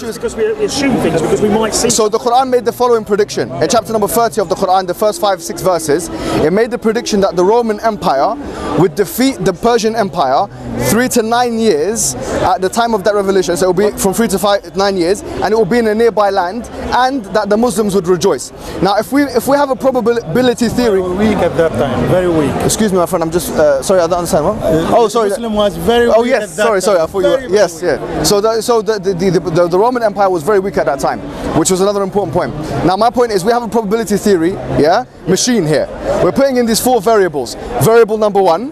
you... Because we assume things, because we might see... So the Quran made the following prediction. In chapter number 30 of the Quran, the first 5-6 verses, it made the prediction that the Roman Empire would defeat the Persian Empire 3 to 9 years at the time of that revelation. So it will be from 3 to 9 years, and it will be in a nearby land, and that the Muslims would rejoice. Now, if we have a probability theory... Weak at that time, very weak. Excuse me, my friend, I'm just... sorry, I don't understand. What? Oh, sorry. Muslim was very weak. Oh, yes, sorry, I thought you were... Yes, yeah. So the Roman Empire was very weak at that time, which was another important point. Now, my point is we have a probability theory, yeah, machine here. We're putting in these 4 variables. Variable number 1,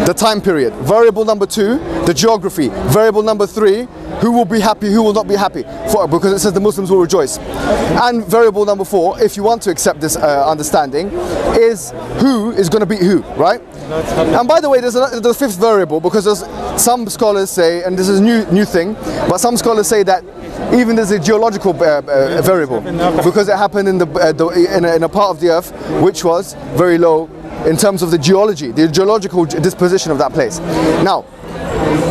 the time period. Variable number 2, the geography. Variable number 3, who will be happy, who will not be happy, because it says the Muslims will rejoice. And variable number 4, if you want to accept this understanding, is who is going to beat who, right? And by the way, there's the 5th variable, because some scholars say, and this is a new thing, but some scholars say that even there's a geological variable, because it happened in a part of the earth which was very low in terms of the geology, the geological disposition of that place. Now,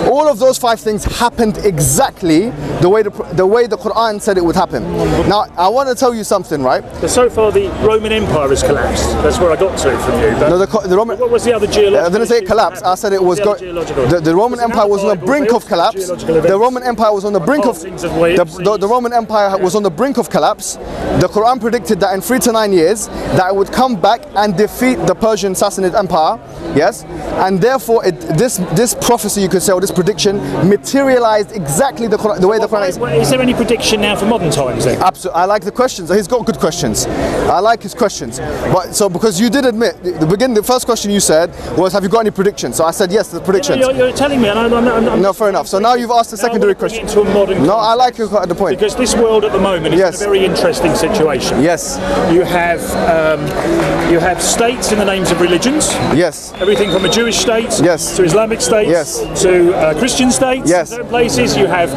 all of those 5 things happened exactly the way the Quran said it would happen. Now, I want to tell you something, right? So far, the Roman Empire has collapsed. That's where I got to from you. No, the Roman. What was the other geological? I didn't say it collapsed. I said it was the Roman Empire was on the brink of collapse. The Roman Empire was on the brink of the Roman Empire was on the brink of collapse. The Quran predicted that in 3 to 9 years that it would come back and defeat the Persian Sassanid Empire. Yes, and therefore this prophecy, you could say, or this prediction materialized exactly the way the Quran is. Is there any prediction now for modern times then? Absolutely. I like the questions. He's got good questions. I like his questions. But so because you did admit the first question you said was, have you got any predictions? So I said yes, the predictions. Yeah, you're telling me, and I'm no, fair enough. So now you've asked a secondary question. Into a modern no, I like you at the point. Because this world at the moment is a very interesting situation. Yes. You have states in the names of religions. Yes. Everything from a Jewish state to Islamic states to Christian states. Yes. In certain places you have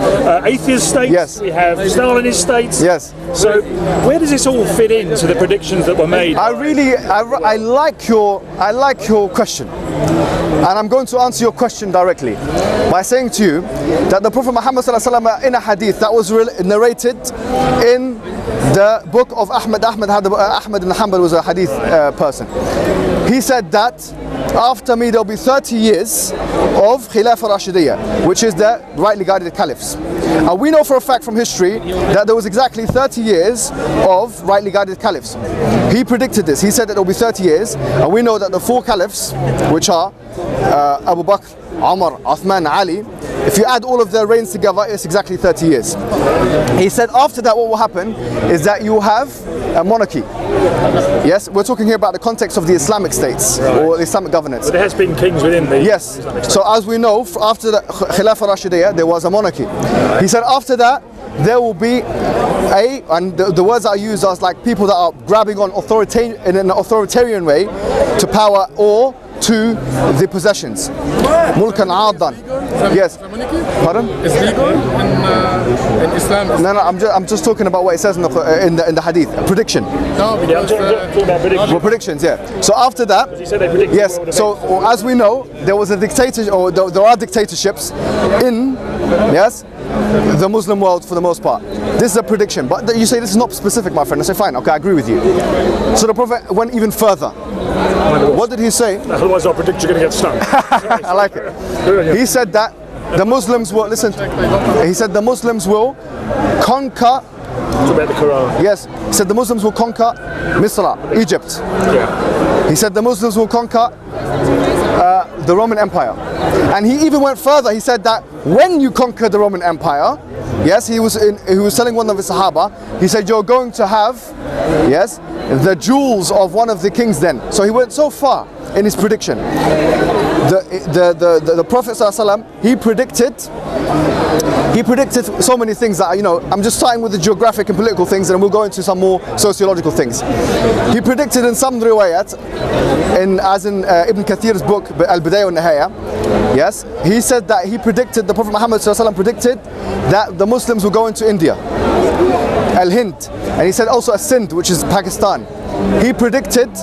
atheist states. Yes. We have Stalinist states. Yes. So where does this all fit into the predictions that were made? I like your question, and I'm going to answer your question directly by saying to you that the Prophet Muhammad ﷺ in a hadith that was narrated in the book of Ahmad. Ahmad ibn Hanbal was a hadith person. He said that after me there will be 30 years of Khilafah Rashidiyah, which is the rightly guided caliphs. And we know for a fact from history that there was exactly 30 years of rightly guided caliphs. He predicted this. He said that there will be 30 years, and we know that the 4 caliphs, which are Abu Bakr, Umar, Uthman, Ali, if you add all of their reigns together, it's exactly 30 years. He said after that what will happen is that you will have a monarchy. Yes, we're talking here about the context of the Islamic states or the Islamic governance. But there has been kings within the Islamic states. So as we know, after the Khilafah Rashidiyah, there was a monarchy. He said after that, there will be and the words I use are like people that are grabbing on in an authoritarian way to power or to the possessions. Mulkan Addan. Yes. Pardon? Is legal in Islam? No, I'm just talking about what it says in the hadith. Prediction. No, because talking about predictions. Well, predictions, yeah. So after that, yes. So as we know, there was a dictatorship, or there are dictatorships in the Muslim world for the most part. This is a prediction, but you say this is not specific, my friend. I say fine, okay, I agree with you. So the Prophet went even further. What did he say? Otherwise I'll predict you're going to get stung. I like it. He said that the Muslims will, listen, he said the Muslims will conquer. It's about the Quran. Yes, he said the Muslims will conquer Misra, Egypt. Yeah. He said the Muslims will conquer the Roman Empire. And he even went further. He said that when you conquer the Roman Empire, yes, he was telling one of his Sahaba, he said you're going to have, yes, the jewels of one of the kings then. So he went so far in his prediction. The Prophet ﷺ, he predicted so many things that, I'm just starting with the geographic and political things, and we'll go into some more sociological things. He predicted in some riwayat, as in Ibn Kathir's book Al-Bidayah wa-Nihaya, yes, he said that the Prophet Muhammad ﷺ predicted that the Muslims will go into India, Al-Hind, and he said also Sindh, which is Pakistan. he predicted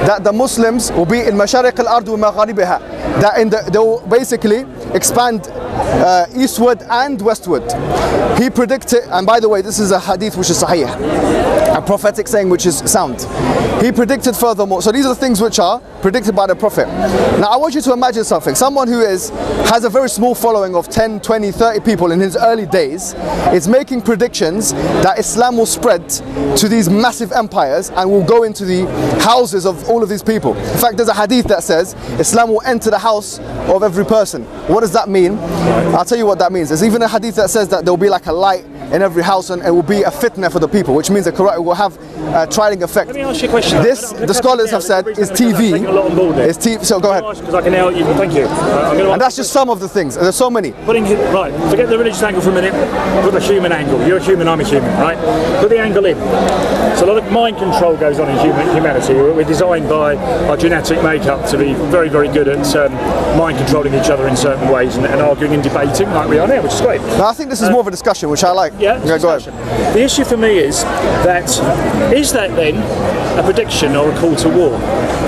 that the Muslims will be in Mashariq al-Ard wa Magharibiha, that they will basically expand eastward and westward. He predicted, and by the way, this is a hadith which is sahih, a prophetic saying which is sound. He predicted furthermore, so these are the things which are predicted by the Prophet. Now I want you to imagine something. Someone who has a very small following of 10, 20, 30 people in his early days is making predictions that Islam will spread to these massive empires and will go into the houses of all of these people. In fact, there's a hadith that says Islam will enter the house of every person. What does that mean? I'll tell you what that means. There's even a hadith that says that there will be like a light in every house and it will be a fitna for the people, which means it will have a trilling effect. Let me ask you a question. This, the scholars have said, is TV. Is TV. So go ahead. Because I can now, thank you. And that's just some of the things. There's so many. Right, forget the religious angle for a minute. Put the human angle. You're a human, I'm a human, right? Put the angle in. So a lot of mind control goes on in humanity. We're designed by our genetic makeup to be very, very good at mind controlling each other in certain ways and arguing and debating like we are now, which is great. Now, I think this is more of a discussion, which I like. Yeah, go ahead. The issue for me is that then a prediction or a call to war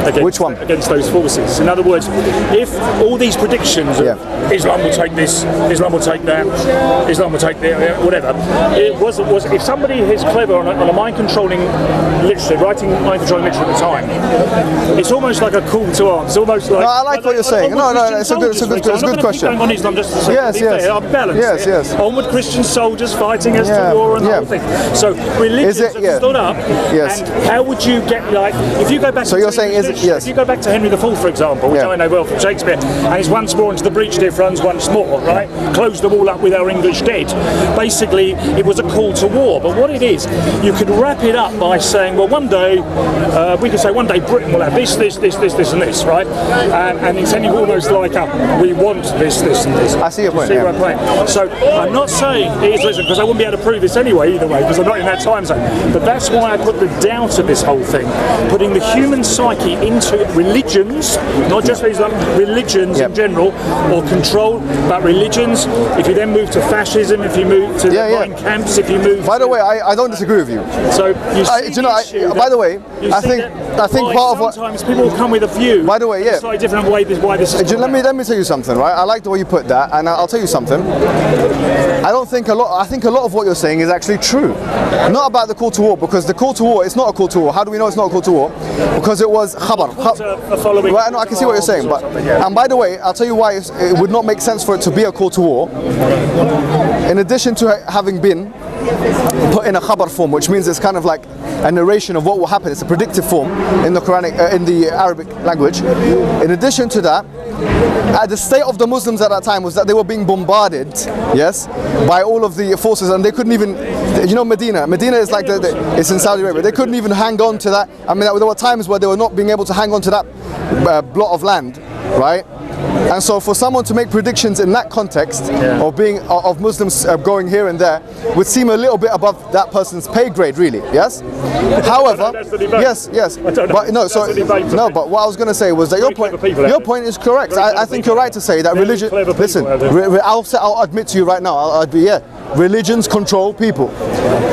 against those forces? In other words, if all these predictions of Islam will take this, Islam will take that, Islam will take that, whatever, it was if somebody is clever on a mind controlling literature, writing mind controlling literature at the time, it's almost like a call to arms. It's almost like. No, I like what you're saying. No, it's a good question. On Islam, just to yes. I'm balanced. Yes. Onward Christian soldiers fighting as to war and the whole thing. So religions have stood up. Yes. And how would you get if you go back? So you're saying if you go back to Henry IV, for example, which I know well from Shakespeare, and he's once more into the breach, dear friends, once more, right? Close the wall up with our English dead. Basically, it was a call to war. But what it is, you could wrap it up by saying, well, one day, we could say one day Britain will have this, and this, right? And it's almost like we want this, and this. I see your point. See where I'm playing. So I'm not saying it is, listen, because I wouldn't be able to prove this anyway, either way, because I'm not in that time zone. But that's why I put the doubt of this whole thing, putting the human psyche into religions, not just Islam, religions in general, or control, but religions. If you then move to fascism, if you move to the camps, if you move. By the way, I don't disagree with you. So you see by the way, I think part of what sometimes people will come with a view. By the way, slightly different way. Why this is. Let me tell you something, right? I like the way you put that, and I'll tell you something. I think a lot of what you're saying is actually true. Not about the call to war, because the call to war is not a call to war. How do we know it's not a call to war? Because it was khabar. Right, no, I can see what you're saying, but and by the way, I'll tell you why it would not make sense for it to be a call to war. In addition to having been put in a khabar form, which means it's kind of like a narration of what will happen. It's a predictive form in the Quranic, in the Arabic language. In addition to that, the state of the Muslims at that time was that they were being bombarded, by all of the forces, and they couldn't even, Medina is like it's in Saudi Arabia. They couldn't even hang on to that. I mean, there were times where they were not being able to hang on to that blot of land, right? And so for someone to make predictions in that context of Muslims going here and there would seem a little bit above that person's pay grade, really. Yes. However, yes. But but what I was going to say was that your point is correct. I think you're right to say that religion. Listen, I'll admit to you right now. Religions control people,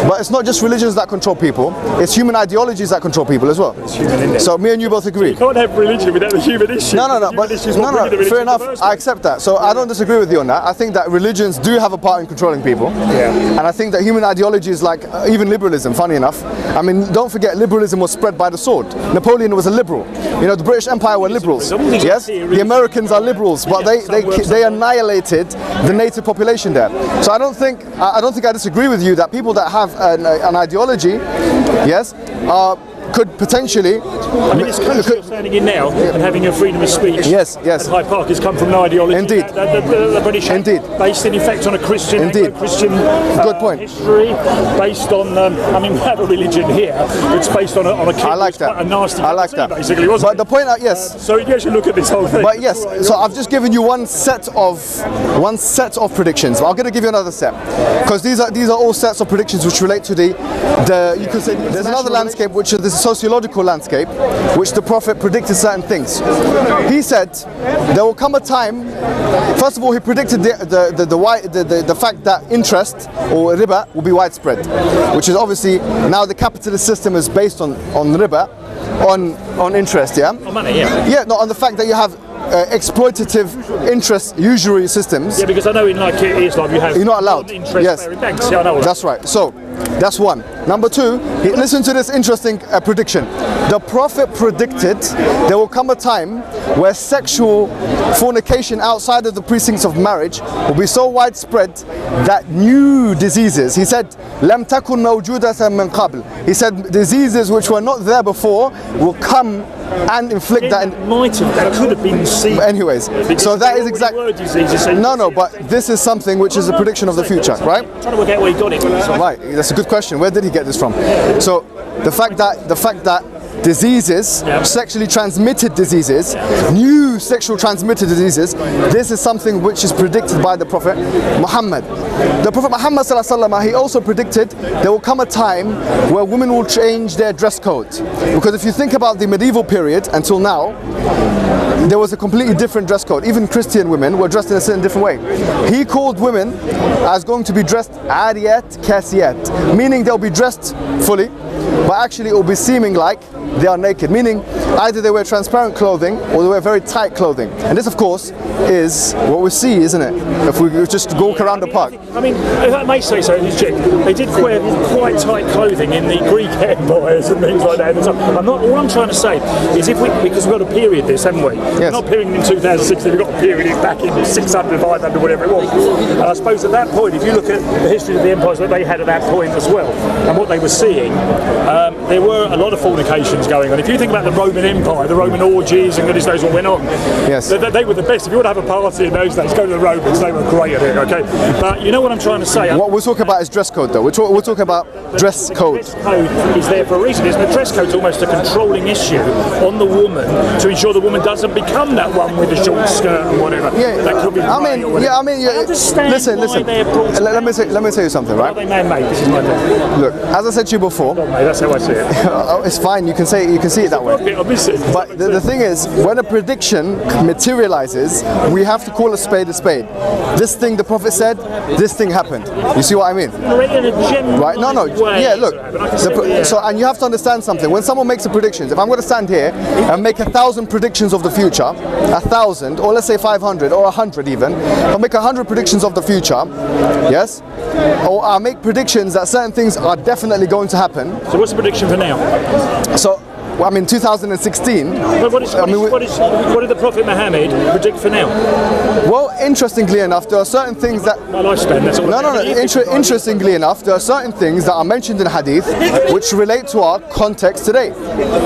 but it's not just religions that control people. It's human ideologies that control people as well. So me and you both agree. You can't have religion without the human issue. No. Fair enough. I accept that. So I don't disagree with you on that. I think that religions do have a part in controlling people. And I think that human ideologies, like even liberalism, funny enough. I mean, don't forget, liberalism was spread by the sword. Napoleon was a liberal. The British Empire were liberals. Yes, the Americans are liberals, but they annihilated the native population there. So I don't think I disagree with you that people that have an ideology, could potentially. I mean, this country you're standing in now and having your freedom of speech. Yes. At Hyde Park has come from no ideology. Indeed. The British. Indeed. Based in effect on a Christian. Christian. Good point. History based on. We have a religion here. It's based on a. I like that. A nasty. I like that. Basically, wasn't it? But the point, yes. So you should look at this whole thing. But yes. So I've just given you one set of predictions. I'm going to give you another set, because these are all sets of predictions which relate to the you could say there's another landscape which is this sociological landscape, which the Prophet predicted certain things. He said there will come a time. First of all, he predicted the fact that interest or riba will be widespread, which is obviously now the capitalist system is based on riba, on interest, yeah. On money, yeah. Yeah, no, on the fact that you have exploitative interest usury systems. Yeah, because I know in like Islam you have. You're not allowed. Yes. Banks. Yeah, I know. That's right. So that's one. Number two, listen to this interesting prediction. The Prophet predicted there will come a time where sexual fornication outside of the precincts of marriage will be so widespread that new diseases, he said, لم تكن موجودة من قبل. He said diseases which were not there before will come and inflict that. That could have been seen. Anyways, so that is exactly. No, but this is something which is a prediction of the future, right? I'm trying to work out where he got it. Right, that's a good question. Where did he get this from? So the fact that diseases, sexually transmitted diseases, new sexual transmitted diseases, this is something which is predicted by the Prophet Muhammad. The Prophet Muhammad ﷺ, he also predicted there will come a time where women will change their dress code. Because if you think about the medieval period until now, there was a completely different dress code. Even Christian women were dressed in a certain different way. He called women as going to be dressed ariyat kasiyat, meaning they'll be dressed fully, but actually it will be seeming like they are naked, meaning either they wear transparent clothing or they wear very tight clothing. And this, of course, is what we see, isn't it? If we just walk around the park. I mean, if I may say so, they did wear quite tight clothing in the Greek empires and things like that. All I'm trying to say is because we've got a period this, haven't we? Yes. We're not period in 2016, we've got a period back in 600, 500, whatever it was. And I suppose at that point, if you look at the history of the empires that they had at that point as well, and what they were seeing, there were a lot of fornications going on. If you think about the Roman Empire, the Roman orgies and goodness knows what went on, yes, they were the best. If you want to have a party in those days, go to the Romans, they were great at it, okay? But you know what I'm trying to say? What we're talking about is dress code, though. We're talking about dress code. The dress code is there for a reason. The dress code is almost a controlling issue on the woman to ensure the woman doesn't become that one with the short skirt and whatever. Yeah, that could be listen. Let me tell you something, right? Are they man-made? This is my point. Look, as I said to you before, that's how I see it. it's fine. You can see it that way. But the thing is, when a prediction materializes, we have to call a spade a spade. This thing the Prophet said, this thing happened. You see what I mean? Right? No. Yeah, look. And you have to understand something. When someone makes a prediction, if I'm going to stand here and make 1,000 predictions of the future, 1,000, or let's say 500, or 100 even, I'll make 100 predictions of the future, yes? Or I'll make predictions that certain things are definitely going to happen. So what's the prediction for now? So, I mean, 2016. But what did the Prophet Muhammad predict for now? Well, interestingly enough, there are certain things that. My lifespan. That's all. No. Interestingly enough, there are certain things that are mentioned in Hadith which relate to our context today.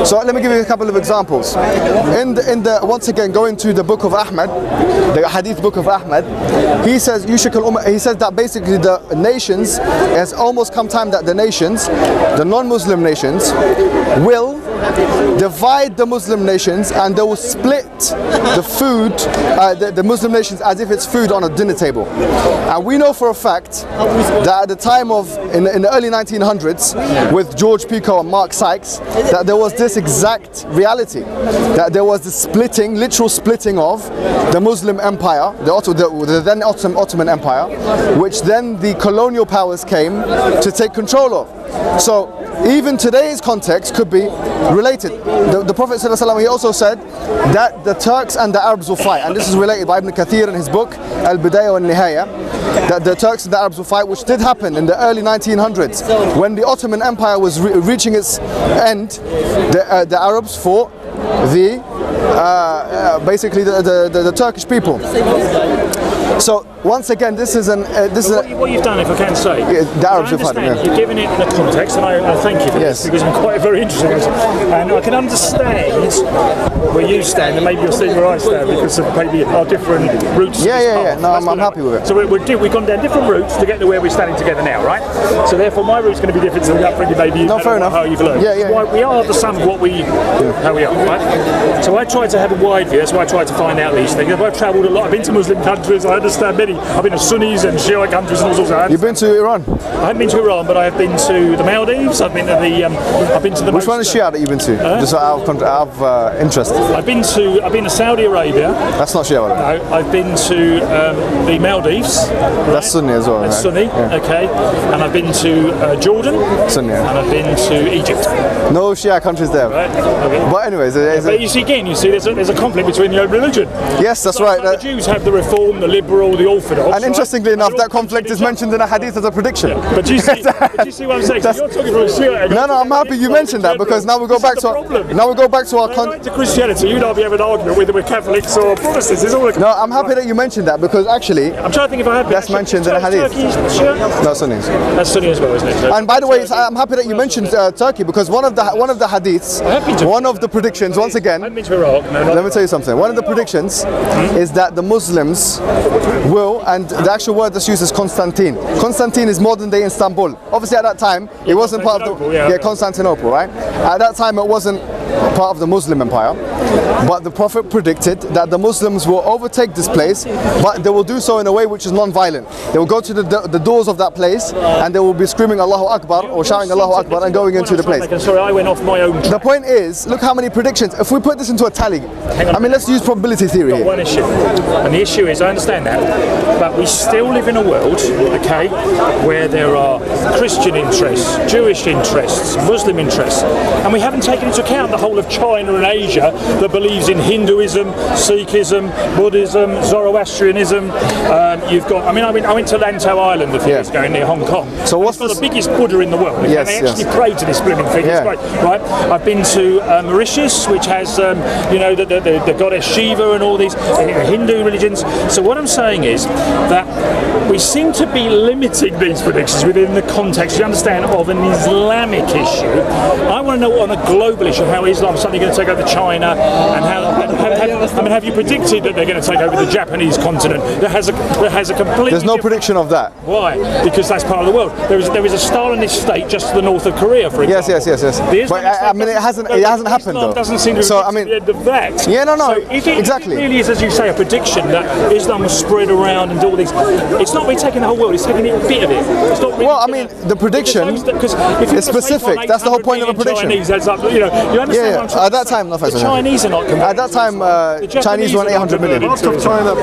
So let me give you a couple of examples. Once again, going to the book of Ahmad, the Hadith book of Ahmad, he says that basically the nations, it has almost come time that the nations, the non-Muslim nations, will divide the Muslim nations, and they will split the food, the Muslim nations, as if it's food on a dinner table. And we know for a fact that at the time of, in the early 1900s, with George Picot and Mark Sykes, that there was this exact reality, that there was the splitting, literal splitting of the Muslim empire, the then Ottoman Empire, which then the colonial powers came to take control of. So even today's context could be related. The Prophet ﷺ, he also said that the Turks and the Arabs will fight, and this is related by Ibn Kathir in his book Al-Bidayah wal-Nihaya, that the Turks and the Arabs will fight, which did happen in the early 1900s when the Ottoman Empire was reaching its end. The Arabs fought basically the Turkish people. So once again, this is what you've done, if I can say. Yeah, the Arabs have had it. You've given it in a context, and I thank you for this, because I'm quite very interested in it. And I can understand where you stand, and maybe you're seeing where I stand because of maybe our different routes. Yeah. No, I'm happy with it. So we've gone down different routes to get to where we're standing together now, right? So therefore, my route's going to be different to the upbringing maybe. No, fair enough. How you've learned. Yeah. Why we are the sum of how we are, right? So I try to have a wide view. That's why I try to find out these things. I've travelled a lot. I've been to Muslim countries. I understand many I've been to Sunnis and Shiite countries and all sorts of that. You've been to Iran? I haven't been to Iran, but I have been to the Maldives. I've been to the. Which one is Shia that you've been to? Just out of interest. I've been to Saudi Arabia. That's not Shia. No, I've been to the Maldives. Right? That's Sunni as well. That's Sunni. Yeah. Okay. And I've been to Jordan. Sunni. Yeah. And I've been to Egypt. No Shia countries there. Right. Okay. But anyways, but you see there's a conflict between the religion. Yes, that's right. Like the Jews have the Reform, the Liberal, the Orthodox. And interestingly enough, that conflict is mentioned in a hadith as a prediction. Yeah. But do you see what I'm saying? So you're talking from a Shia. No, I'm happy you mentioned that, because now we go back to our to Christianity. You'd not be having an argument whether we're Catholics or Protestants. It's all no, I'm happy that you mentioned that, because actually I'm trying to think if I have. That's mentioned in a hadith. No, Sunnis. That's Sunni as well, isn't it? And by the way, I'm happy that you mentioned Turkey, because one of the hadiths, one of the predictions, once again, let me tell you something. One of the predictions is that the Muslims will, and the actual word that's used is Constantine. Constantine is modern day Istanbul. Obviously at that time it wasn't part of the Constantinople, right? At that time it wasn't part of the Muslim Empire, but the Prophet predicted that the Muslims will overtake this place, but they will do so in a way which is non-violent. They will go to the doors of that place and they will be screaming Allahu Akbar or shouting Allahu Akbar and going into the place. Sorry, I went off my own track. The point is, look how many predictions. If we put this into a tally, I mean, let's use probability theory here. One issue, and the issue is, I understand that, but we still live in a world, okay, where there are Christian interests, Jewish interests, Muslim interests, and we haven't taken into account the whole of China and Asia that believes in Hinduism, Sikhism, Buddhism, Zoroastrianism. You've got, I went to Lantau Island a few years ago near Hong Kong. So what's the biggest Buddha in the world? Okay? Yes, and they actually pray to this blooming thing. It's great, right? I've been to Mauritius, which has the goddess Shiva and all these Hindu religions. So what I'm saying is that we seem to be limiting these predictions within the context, you understand, of an Islamic issue. I want to know on a global issue how Islam is suddenly going to take over China, and have you predicted that they're going to take over the Japanese continent? That has a completely. There's no prediction of that. Why? Because that's part of the world. There is a Stalinist state just to the north of Korea, for example. Yes. But I mean, it hasn't happened though. Doesn't seem to be the end of that. Yeah, no. So if it really is, as you say, a prediction that Islam will spread around and do all these, it's not really taking the whole world. It's taking a bit of it. It's not really. Well, I mean, the prediction is specific. That's the whole point of a prediction. Chinese, you understand At that time, the Chinese are not. At that time, Chinese won 800 million. Part of China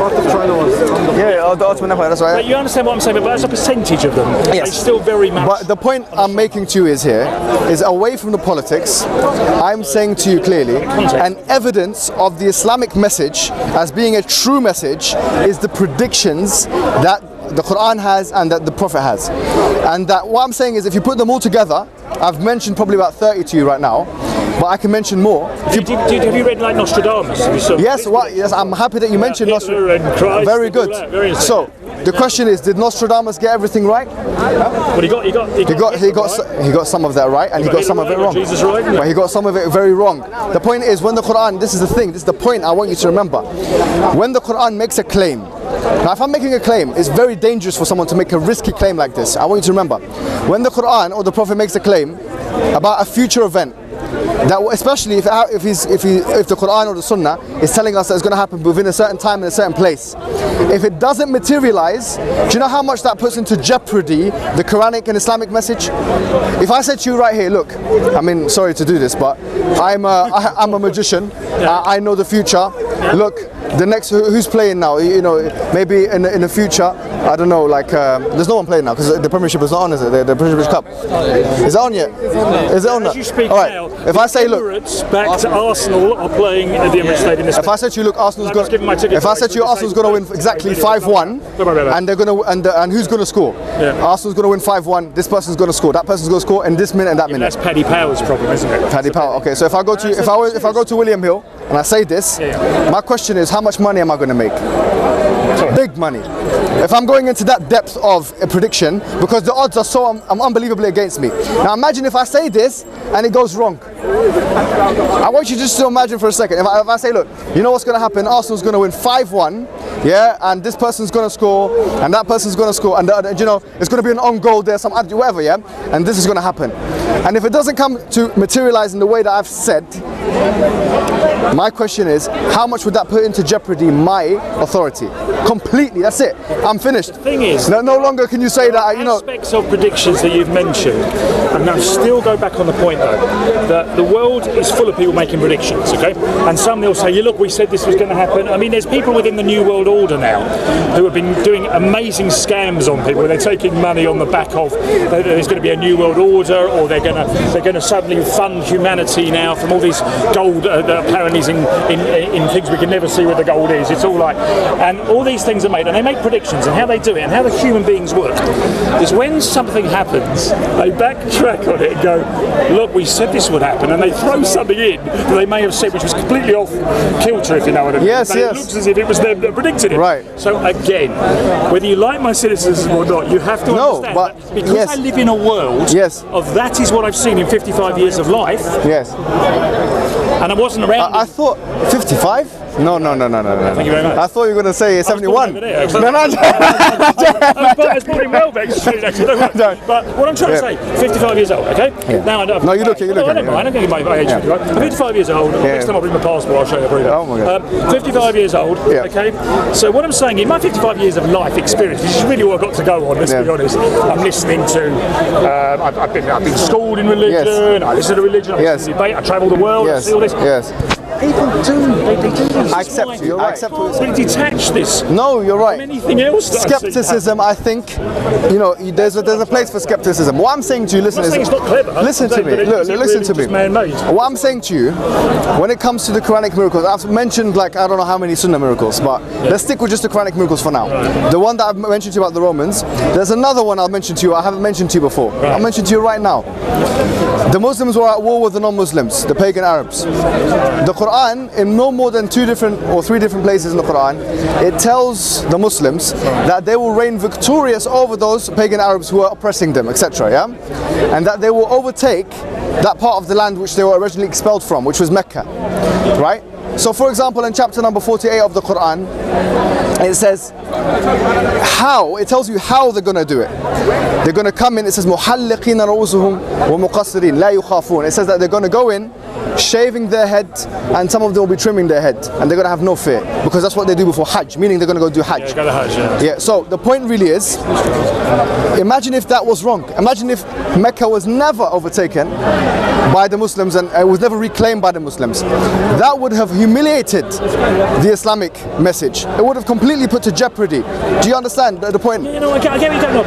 was. Yeah, the Ottoman Empire. That's right. But you understand what I'm saying? But as a percentage of them, they're still very much. But the point I'm making to you is away from the politics. I'm saying to you clearly, an evidence of the Islamic message as being a true message is the predictions that the Quran has and that the Prophet has. And that what I'm saying is, if you put them all together, I've mentioned probably about 30 to you right now, but I can mention more. Have you read like Nostradamus? Yes, I'm happy that you mentioned Nostradamus. Very good. So the question is, did Nostradamus get everything right? Well, he got some of that right, and he got some of it wrong. Jesus right? But he got some of it very wrong. The point is, when the Quran, this is the point I want you to remember. When the Quran makes a claim, now if I'm making a claim, it's very dangerous for someone to make a risky claim like this. I want you to remember, when the Quran or the Prophet makes a claim about a future event, that especially if the Quran or the Sunnah is telling us that it's going to happen within a certain time in a certain place, if it doesn't materialize, do you know how much that puts into jeopardy the Quranic and Islamic message? If I said to you right here, look, I mean, sorry to do this, but I'm a magician. I know the future. Look, the next who's playing now? You know, maybe in the future, I don't know. Like there's no one playing now because the Premiership is not on, is it? The Premiership Cup is it on yet? Is it on? As you speak all right. now, if I say, look, back to Arsenal are playing at the Emirates Stadium. If I said to you, look, Arsenal's going. If I said to you, Arsenal's going to win exactly 5-1, and they're going to and who's going to score? Arsenal's going to win 5-1. This person's going to score. That person's going to score in this minute and that minute. That's Paddy Power's problem, isn't it? Paddy Power. Okay, so if I go to William Hill and I say this, my question is, how much money am I going to make? Big money. If I'm going into that depth of a prediction, because the odds are so unbelievably against me. Now imagine if I say this and it goes wrong. I want you just to imagine for a second. If I say, look, you know what's going to happen? Arsenal's going to win 5-1, and this person's going to score, and that person's going to score, and you know, it's going to be an on goal there, some whatever, and this is going to happen. And if it doesn't come to materialize in the way that I've said, My question is, how much would that put into jeopardy my authority? Completely, that's it. I'm finished. The thing is, no longer can you say that, you know. Aspects of predictions that you've mentioned, and I still go back on the point though, that the world is full of people making predictions, okay? And some they'll say, yeah, look, we said this was going to happen. I mean, there's people within the New World Order now who have been doing amazing scams on people, where they're taking money on the back of there's going to be a New World Order, or they're going to suddenly fund humanity now from all these gold that apparently is in things we can never see where the gold is. It's all like, and all these things are made, and they make predictions, and how they do it, and how the human beings work is when something happens, they backtrack on it and go, look, we said this would happen, and they throw something in that they may have said which was completely off kilter, if you know what I mean. Yes, It looks as if it was them that predicted it. Right. So again, whether you like my cynicism or not, you have to understand that because I live in a world of that is what I've seen in 55 years of life. Yes. And I wasn't around. I thought 55? No. Thank you very much. I thought you were going to say 71. No. It's probably well back street actually. But what I'm trying to say, 55 years old, okay? Yeah. Now I don't. No, you look. I don't mind. I don't think my age. I'm 55 years old. Next time I'll bring my passport, I'll show you the freedom. Oh my God. 55 years old. Okay. So what I'm saying, in my 55 years of life experience, which is really what I've got to go on. Let's be honest. I'm listening to. I've been schooled in religion. Yes. I listen to religion. I listen to debate. I travel the world. Yes. I see all this. Yes. People do. They do. I accept you. You're right. I accept what you're saying. Detach this. No, you're right. From anything else. Skepticism, I think, you know, there's a place for skepticism. What I'm saying to you, listen, it's not clever. Listen to me. Look, listen to me. Man-made. What I'm saying to you, when it comes to the Quranic miracles, I've mentioned like I don't know how many Sunnah miracles, but let's stick with just the Quranic miracles for now. Right. The one that I've mentioned to you about the Romans, there's another one I'll mention to you. I haven't mentioned to you before. Right. I'll mention to you right now. The Muslims were at war with the non-Muslims, the pagan Arabs. The Quran, in no more than 2 or 3 different places in the Quran, it tells the Muslims that they will reign victorious over those pagan Arabs who are oppressing them, etc. Yeah, and that they will overtake that part of the land which they were originally expelled from, which was Mecca, right? So for example, in chapter number 48 of the Quran, it says how, it tells you how they're going to do it. They're going to come in, it says مُحَلِّقِينَ رُؤُوسُهُمْ وَمُقَصِّرِينَ لَا يُخَافُونَ. It says that they're going to go in shaving their head, and some of them will be trimming their head, and they're going to have no fear, because that's what they do before Hajj, meaning they're going to go do Hajj. Yeah, so the point really is, imagine if that was wrong. Imagine if Mecca was never overtaken by the Muslims and it was never reclaimed by the Muslims. That would have humiliated the Islamic message. It would have completely put to jeopardy. Do you understand the point? You know, I get what you don't know.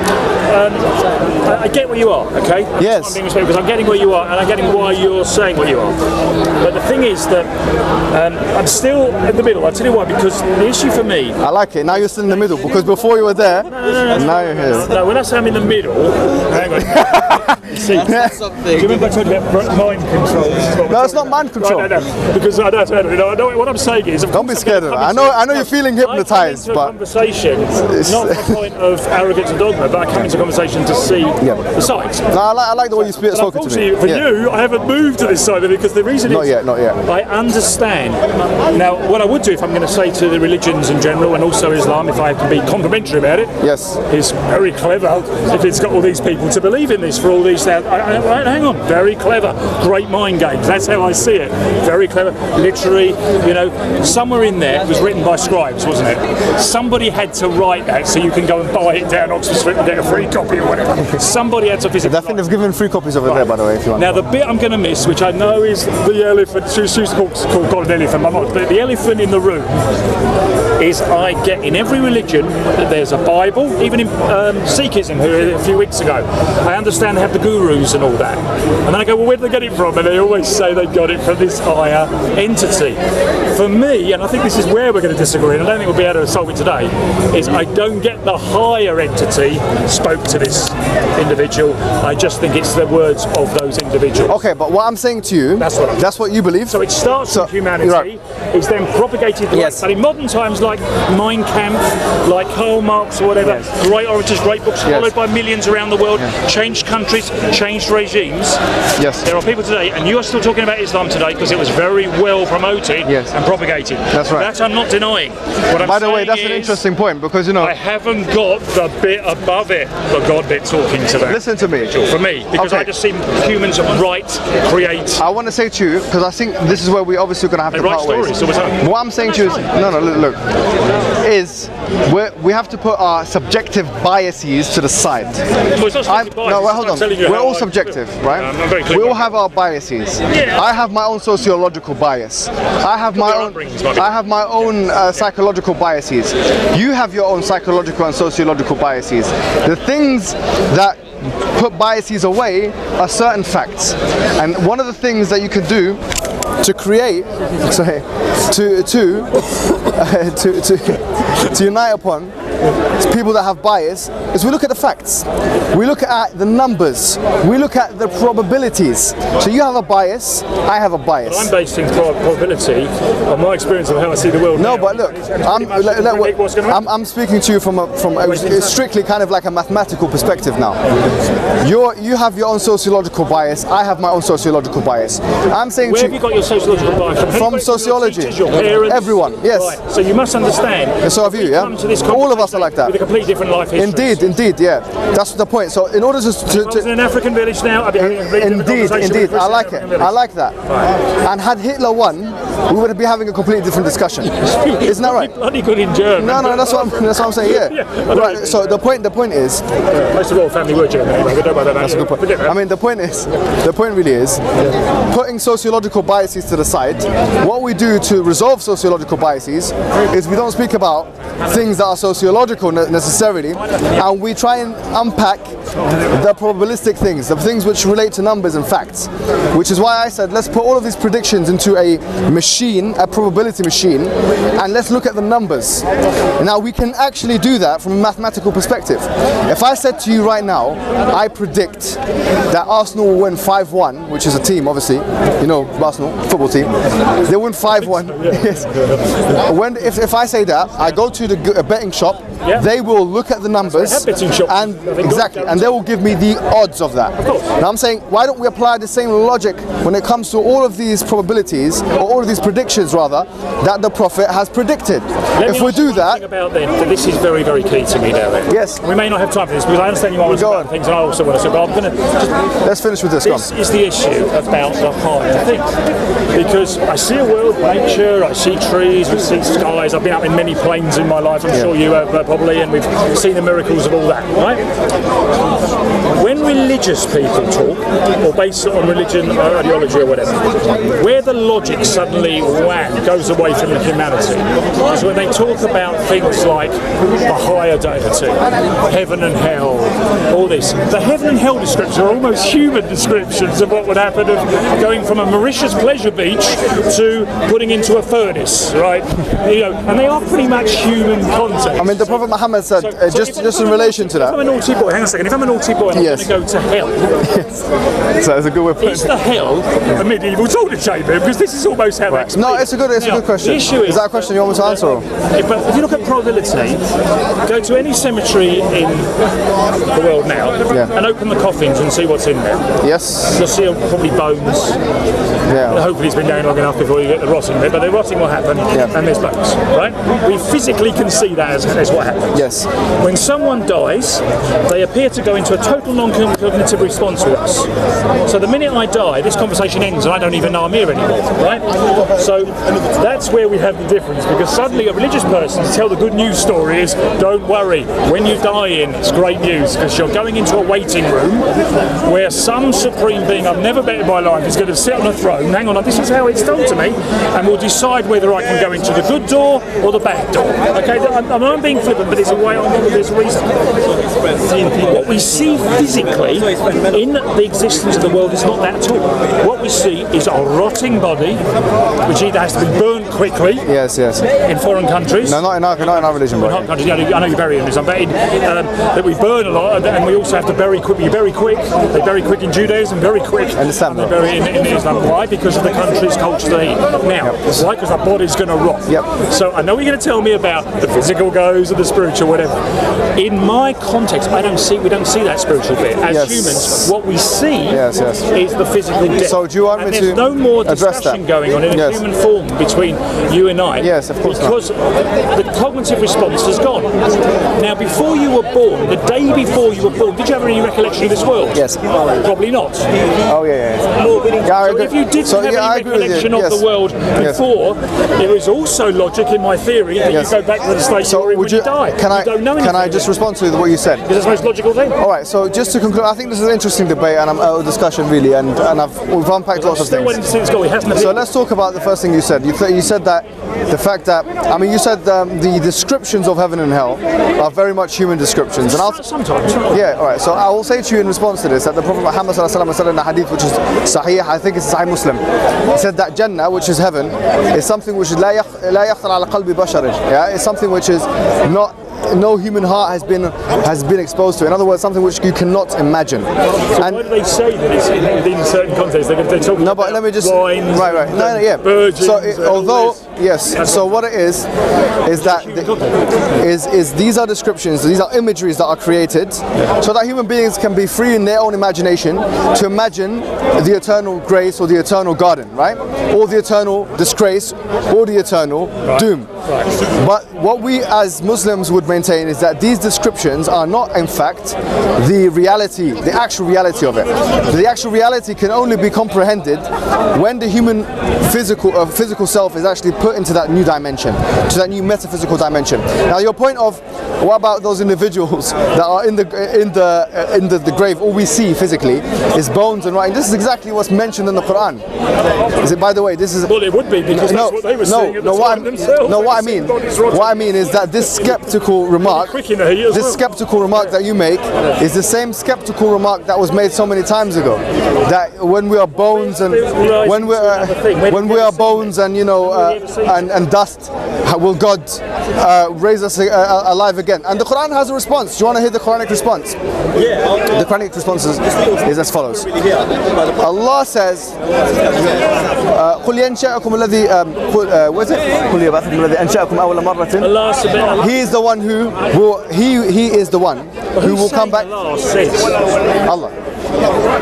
I get where you are, okay? Yes. I'm being respectful because I'm getting where you are, and I'm getting why you're saying what you are. But the thing is that I'm still in the middle. I'll tell you why, because the issue for me... I like it. Now you're still in the middle, because before you were there, now you're here. No, when I say I'm in the middle... Hang on. See, do you remember I told you about mind control? No, it's not mind control. No, because I know what I'm saying is... Don't be scared of it. I know you're feeling hypnotised, but... conversation, not from a point of arrogance and dogma, but I come into conversation to see the sides. No, I like the way you spoke to me. Unfortunately, for you, I haven't moved to this side of it, because the reason is... Not yet. I understand. Now, what I would do, if I'm going to say to the religions in general, and also Islam, if I can be complimentary about it, is very clever if it's got all these people to believe in this for all these... hang on, very clever. Great mind games. That's how I see it. Very clever. Literally, you know, somewhere in there, it was written by scribes, wasn't it? Somebody had to write that so you can go and buy it down Oxford Street and get a free copy or whatever. Somebody had to physically... I think they've given free copies over there, by the way, if you want. Now, the bit I'm going to miss, which I know is the elephant, she used to call God an elephant, but the elephant in the room is I get in every religion that there's a Bible, even in Sikhism here a few weeks ago. I understand they have the gurus and all that. And then I go, well, where did they get it from? And they always say they got it from this higher entity. For me, and I think this is where we're going to disagree, and I don't think we'll be able to solve it today, is I don't get the higher entity spoke to this individual. I just think it's the words of those individuals. Okay, but what I'm saying to you, that's what you believe. So it starts with humanity, it's then propagated, but in modern times, like Mein Kampf, like Karl Marx or whatever, great orators, great books, followed by millions around the world, changed countries, changed regimes. There are people today, and you are still talking about Islam today because it was very well promoted and propagated. That's right. That I'm not denying. What I'm By the way, that's an interesting point, because you know I haven't got the bit above it, the God bit talking to that. Listen to me. For me, because I just see humans write, create. I want to say to you, because I think this is where we obviously going to have to part ways. What I'm saying to you is, no, look, is we have to put our subjective biases to the side. No, wait, hold on. We're all subjective, right? We all have our biases. I have my own sociological bias. I have my own psychological biases. You have your own psychological and sociological biases. The things that put biases away are certain facts, and one of the things that you could do to create, to unite upon people that have bias is we look at the facts, we look at the numbers, we look at the probabilities. So you have a bias, I have a bias. Well, I'm based in probability on my experience of how I see the world. No, now. but look, I'm speaking to you from a strictly kind of like a mathematical perspective now. You have your own sociological bias, I have my own sociological bias. I'm saying where have you got your sociological bias from sociology. Teachers, your parents, everyone, yes. Right. So you must understand. And so have you, yeah? All of us are like that. With a completely different life history. Indeed, yeah. That's the point. So in order to I was in an African village now, I'd be having a indeed, I like it. I like that. Right. And had Hitler won, we would be having a completely different discussion. Isn't that right? Bloody good in German. No, that's what I'm saying. Yeah. Right. So the point is. Most of all, family were German. Anyway, don't worry about that. That's a good point. I mean, the point really is putting sociological biases to the side. What we do to resolve sociological biases is we don't speak about things that are sociological necessarily, and we try and unpack the probabilistic things, the things which relate to numbers and facts, which is why I said let's put all of these predictions into a machine, a probability machine, and let's look at the numbers. Now we can actually do that from a mathematical perspective. If I said to you right now, I predict that Arsenal will win 5-1, which is a team obviously, you know, Arsenal, football team, they win 5-1. Yes. If I say that, I go to the betting shop, they will look at the numbers and exactly, and they will give me the odds of that. Now I'm saying, why don't we apply the same logic when it comes to all of these probabilities, or all of these predictions rather, that the Prophet has predicted? If we do that, about then, this is very, very key to me now. Yes. We may not have time for this because I understand you want to talk about things, and I also want to. But I'm going to. Let's finish with this. This is the issue about the higher thing, because I see a world, nature, I see trees, I see skies. I've been up in many planes in my life. I'm sure you have probably, and we've seen the miracles of all that, right? When religious people talk, or based on religion or ideology or whatever, where the logic suddenly goes away from the humanity is when they talk about things like the higher deity, heaven and hell, all this. The heaven and hell descriptions are almost human descriptions of what would happen of going from a Mauritius pleasure beach to putting into a furnace, right? You know, and they are pretty much human concepts. I mean, the Prophet Mohammad said, just in relation to that. If I'm a naughty boy, hang on a second, if I'm a naughty boy and I'm going to go to hell. Yes. So it's a good way of putting it. Is the hell a medieval torture chamber? Because this is almost how right. No, it's a good question. The issue is that a question you want me to answer? But if you look at probability, go to any cemetery in the world now and open the coffins and see what's in there. Yes. You'll see probably bones. Yeah. Hopefully it's been down long enough before you get the rotting bit, but the rotting will happen and there's bones, right? We physically can see that as what happens. Yes. When someone dies, they appear to go into a total non-cognitive response with us. So the minute I die, this conversation ends and I don't even know I'm here anymore, right? So that's where we have the difference, because suddenly a religious person to tell the good news story is, don't worry, when you die it's great news, because you're going into a waiting room where some supreme being I've never met in my life is going to sit on a throne, hang on, this is how it's told to me, and will decide whether I can go into the good door or the bad door. Okay, I'm being flippant, but there's a way, there's a reason. What we see physically in the existence of the world is not that at all. What we see is a rotting body, which either has to be burnt quickly. Yes. In foreign countries. No, not in our religion. In hot countries. I know you bury in Islam, but that we burn a lot, and we also have to bury quick. You bury quick. They bury quick in Judaism, very quick. And Islam. They bury in Islam. Why? Because of the country's culture they eat. Now, why? Because our body's going to rot. Yep. So I know you're going to tell me about the physical goes and the spiritual, whatever. In my context, we don't see that spiritual bit. As humans, what we see is the physical death. So do you want me to there's no more discussion going on in a human form between you and I. Yes, of course. Because the cognitive response has gone. Now, before you were born, the day before you were born, did you have any recollection of this world? Yes. Probably not. Oh yeah. So if you didn't have any recollection of the world before, there is also logic in my theory that you go back to the state you're in when you die. Can I just respond to what you said? Because it's the most logical thing. All right. So just to conclude, I think this is an interesting debate and a discussion really, and we've unpacked lots of things. So let's talk about the first thing you said. You said that the fact that you said the descriptions of heaven and hell are very much human descriptions, and sometimes. Yeah. All right. So I will say to you in response to this that the Prophet Mohammad said in a hadith which is Sahih, I think it's Sahih Muslim. He said that Jannah, which is heaven, is something which is لا يخطر على قلب بشر. Yeah, it's something which is no human heart has been exposed to. In other words, something which you cannot imagine. So and why do they say that it's in certain contexts? They're talking no, but let me just wines, right. No, yeah. Virgins, so although yes, so what it is that these are descriptions, these are imageries that are created, so that human beings can be free in their own imagination to imagine the eternal grace or the eternal garden, right? Or the eternal disgrace or the eternal doom. Right. But what we as Muslims would maintain is that these descriptions are not in fact the reality, the actual reality of it. The actual reality can only be comprehended when the human physical self is actually put into that new dimension, to that new metaphysical dimension. Now your point of what about those individuals that are in the grave, all we see physically is bones and writing. This is exactly what's mentioned in the Quran. Is it, by the way, this is well, it would be because that's what they were saying at the time themselves. What I mean is that this skeptical remark that you make is the same skeptical remark that was made so many times ago. That when we are bones and when we are bones and and dust, will God raise us alive again? And the Quran has a response. Do you want to hear the Quranic response? Yeah. The Quranic response is as follows. Allah says, قل ينشأكم الذي what is it? قل يبعثكم الذي أنشأكم أول مرة. He is the one who will. He is the one who will come back.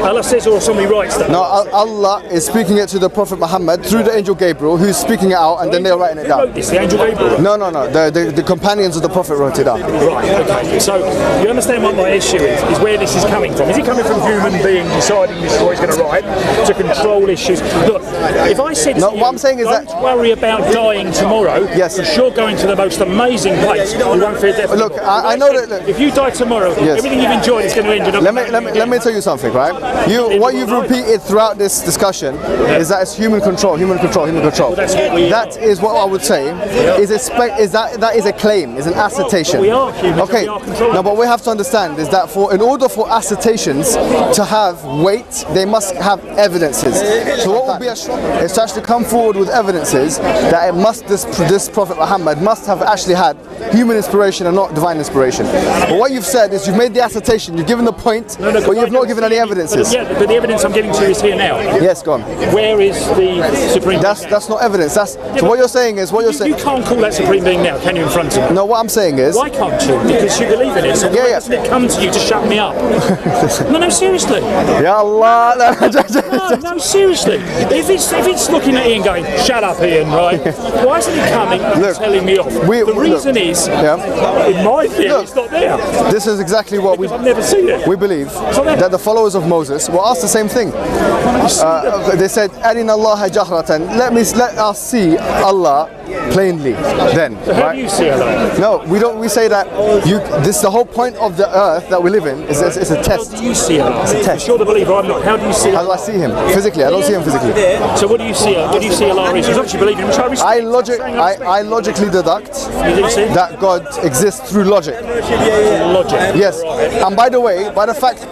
Allah says, or somebody writes that. No, Allah is speaking it to the Prophet Muhammad through the angel Gabriel, who's speaking it out, and then they're writing it down. Who wrote this? The angel Gabriel? No. The companions of the Prophet wrote it down. Right. Okay. So you understand what my issue is where this is coming from. Is it coming from human being deciding this is what he's going to write to control issues? Look, if I said to you, what I'm saying is don't worry about dying tomorrow. Yes. Because you're going to the most amazing place. You won't fear death. Look, I know that. Look, if you die tomorrow, everything you've enjoyed is going to end up. Let me tell you something, right? What you've repeated throughout this discussion is that it's human control. Well, that is what I would say that is a claim, is an assertion. But we are humans. Okay. No, but we have to understand is that in order for assertions to have weight, they must have evidences. So what would be is to actually come forward with evidences that this Prophet Muhammad must have actually had human inspiration and not divine inspiration. But what you've said is you've made the assertion, you've given the point, but you've not given any evidences. But the evidence I'm giving to you is here now. Yes, go on. Where is the Supreme Being? That's not evidence. So what you're saying is You can't call that Supreme Being now, can you, in front of me? No, what I'm saying is... Why can't you? Because you believe in it. So why doesn't it come to you to shut me up? No, seriously. Ya Allah. No, seriously. If it's looking at Ian going, shut up, Ian, right? Why isn't it coming and telling me off? The reason is, in my theory, it's not there. This is exactly what I've never seen it. We believe that the followers of Moses were asked the same thing. They said, Arina Allah jahratan. Let us see Allah plainly. Then, so how do you see Allah? No, we don't. We say that the whole point of the earth that we live in is a test. How do you see Allah? It's a test. You're the believer. I'm not. How do you see Allah? How do I see him physically? I don't see him physically. So what do you see? What do you see Allah is? Because obviously you believe in him. I logically deduct that God exists through logic. Logic. Yes. And by the way, by the fact,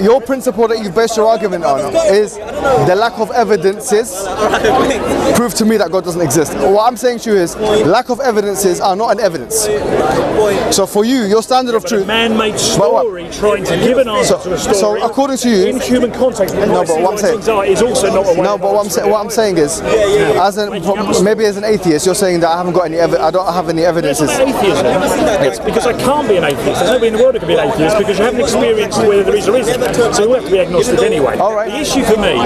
your principle that you've based your argument on is the lack of evidences prove to me that God doesn't exist. What I'm saying saying to you is, lack of evidences are not an evidence. So for you, your standard of truth... man-made story trying to give an answer to a story. So according to you... in human context, no, but what I'm saying is also not a way. No, but what I'm saying is, maybe as an atheist, you're saying that I haven't got any I don't have any evidences. It's not atheism. It's because I can't be an atheist. There's nobody in the world who can be an atheist because you haven't experienced whether there is or isn't. So you have to be agnostic anyway. All right. The issue for me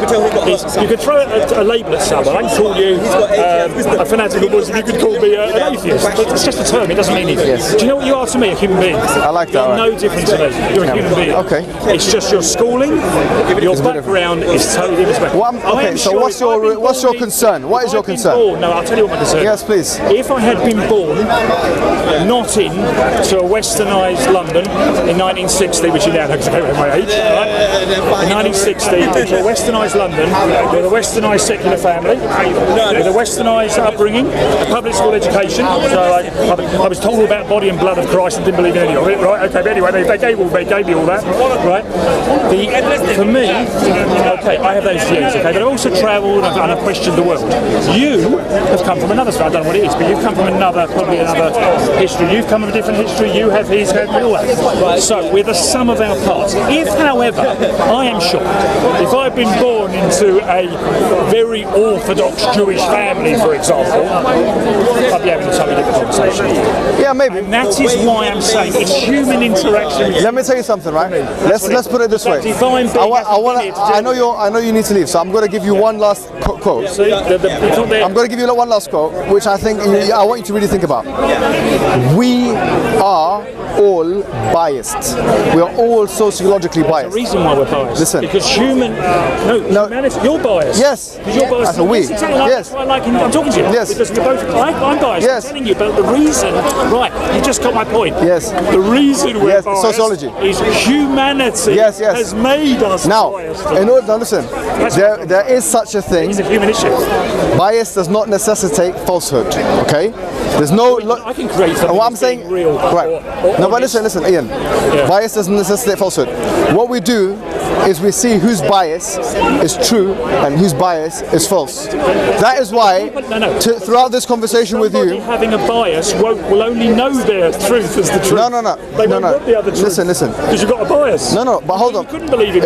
is you could throw a label at someone. I can call you a fanatical Muslim. You could call me an atheist. But it's just a term. It doesn't mean anything. Yes. Do you know what you are to me? A human being. I like that. You're no different to me. You're a human being. Okay. It's just your schooling, your background is totally different. Okay. So what's your concern? What is your concern? No, I'll tell you what my concern is. Yes, please. If I had been born not to a westernised London in 1960, which you now know because I don't know my age, right? In 1960, to a westernised London with a westernised secular family, with a westernised upbringing, a public school education. So I was told about body and blood of Christ and didn't believe in any of it, right? Okay, but anyway, they gave me all that, right? For me, okay, I have those views, okay, but I've also travelled and I've questioned the world. You have come from another, I don't know what it is, but you've come from probably another history. You've come from a different history. You have his, we all have. So we're the sum of our parts. If, however, I am shocked, if I've been born into a very orthodox Jewish family, for example, I'd be having a totally different conversation. Yeah, maybe. And that is why I'm saying it's human interaction. Let me tell you something, right? Let's put it this way. I know you need to leave, so I'm going to give you one last quote. See, I'm going to give you one last quote, which I think I want you to really think about. We are all biased. We are all sociologically biased. The reason why we're biased. Listen. Because humanity, you're biased. Yes. Because you're biased. That's a we. Yes. I'm talking to you. Yes. Because we're both. I'm biased. Yes. I'm telling you, but the reason, right? You just got my point. Yes. The reason we're biased sociology is humanity has made us biased. Now, listen. There is such a thing. It's a human issue. Bias does not necessitate falsehood. Okay. There's no. I can create something. What I'm saying, real. Right. No, but listen, Ian. Yeah. Bias doesn't necessitate falsehood. What we do is we see whose bias is true and whose bias is false. That is why, throughout this conversation with you, having a bias will only know their truth as the truth. No. They won't want the other truth. Listen. Because you've got a bias. No, but hold on. You couldn't believe it.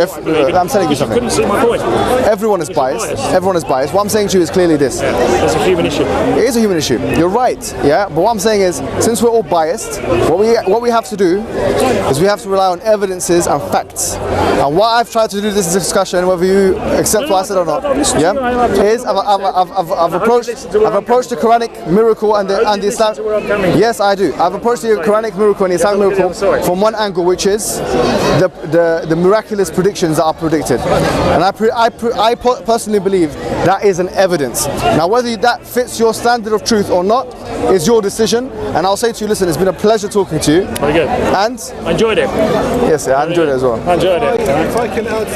I'm telling you something. You couldn't see my point. Everyone is biased. Everyone is biased. What I'm saying to you is clearly this. It's a human issue. It is a human issue. You're right. Yeah. But what I'm saying is, since we're all biased, what we have to do is we have to rely on evidences and facts. And what I've tried to do in this discussion, whether you accept what I said or not, is I've approached the Quranic miracle and the Islam. Yes, I do. I've approached the Quranic miracle and the Islamic miracle from one angle, which is the miraculous predictions that are predicted. And I personally believe that is an evidence. Now, whether that fits your standard of truth or not is your decision. And I'll say to you, listen, it's been a pleasure talking to you. Very good. And I enjoyed it. Yes, I enjoyed it as well. I enjoyed it. If I can add